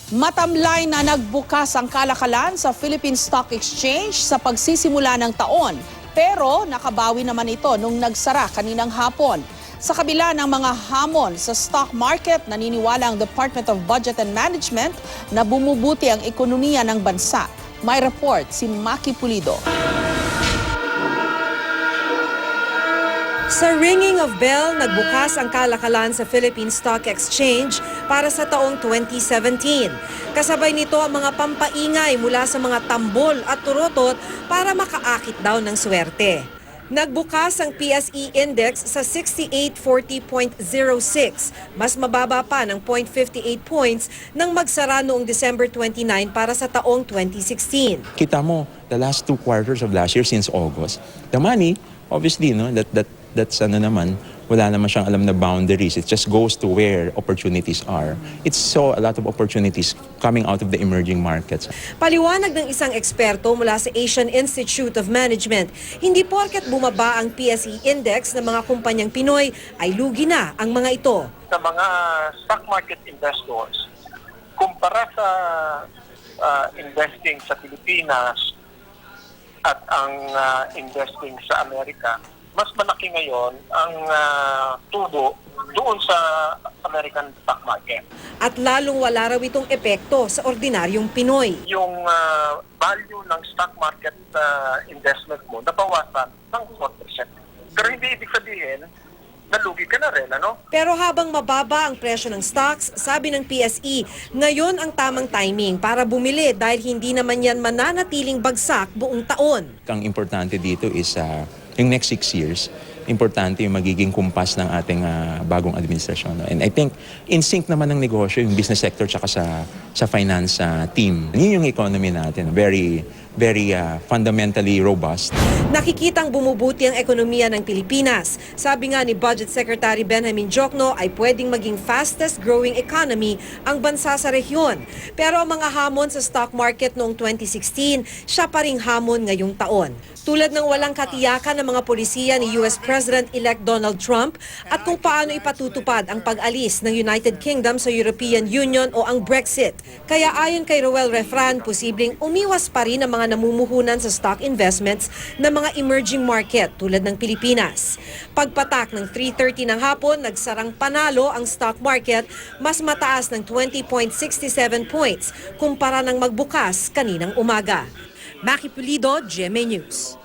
Matamlay na nagbukas ang kalakalan sa Philippine Stock Exchange sa pagsisimula ng taon. Pero nakabawi naman ito nung nagsara kaninang hapon. Sa kabila ng mga hamon sa stock market, naniniwala ang Department of Budget and Management na bumubuti ang ekonomiya ng bansa. May report si Maki Pulido. Sa ringing of bell, nagbukas ang kalakalan sa Philippine Stock Exchange para sa taong 2017. Kasabay nito ang mga pampaingay mula sa mga tambol at turotot para makaakit daw ng swerte. Nagbukas ang PSE Index sa 6840.06, mas mababa pa ng 0.58 points nang magsara noong December 29 para sa taong 2016. Kita mo, the last 2 quarters of last year since August, the money, obviously, no, that's ano naman, wala naman siyang alam na boundaries. It just goes to where opportunities are. It's so a lot of opportunities coming out of the emerging markets. Paliwanag ng isang eksperto mula sa Asian Institute of Management, hindi porket bumaba ang PSE Index ng mga kumpanyang Pinoy ay lugi na ang mga ito. Sa mga stock market investors, kumpara sa investing sa Pilipinas at ang investing sa Amerika, mas malaki ngayon ang tubo doon sa American stock market. At lalong wala raw itong epekto sa ordinaryong Pinoy. Yung value ng stock market investment mo nabawasan ng 4%. Pero hindi ibig sabihin nalugi ka na rin, ano? Pero habang mababa ang presyo ng stocks, sabi ng PSE, ngayon ang tamang timing para bumili dahil hindi naman yan mananatiling bagsak buong taon. Ang importante dito is yung next 6 years, importante yung magiging kumpas ng ating bagong administrasyon. And I think in sync naman ng negosyo, yung business sector tsaka sa finance team. Yun yung economy natin, very fundamentally robust. Nakikitang bumubuti ang ekonomiya ng Pilipinas. Sabi nga ni Budget Secretary Benjamin Diokno ay pwedeng maging fastest growing economy ang bansa sa rehiyon. Pero ang mga hamon sa stock market noong 2016, siya pa ring hamon ngayong taon. Tulad ng walang katiyakan ng mga polisiya ni US President-elect Donald Trump at kung paano ipatutupad ang pag-alis ng United Kingdom sa European Union o ang Brexit. Kaya ayon kay Roel Refran, posibleng umiwas pa rin ang mga namumuhunan sa stock investments ng mga emerging market tulad ng Pilipinas. Pagpatak ng 3:30 ng hapon, nagsarang panalo ang stock market, mas mataas ng 20.67 points kumpara ng magbukas kaninang umaga. Maki Pulido, GMA News.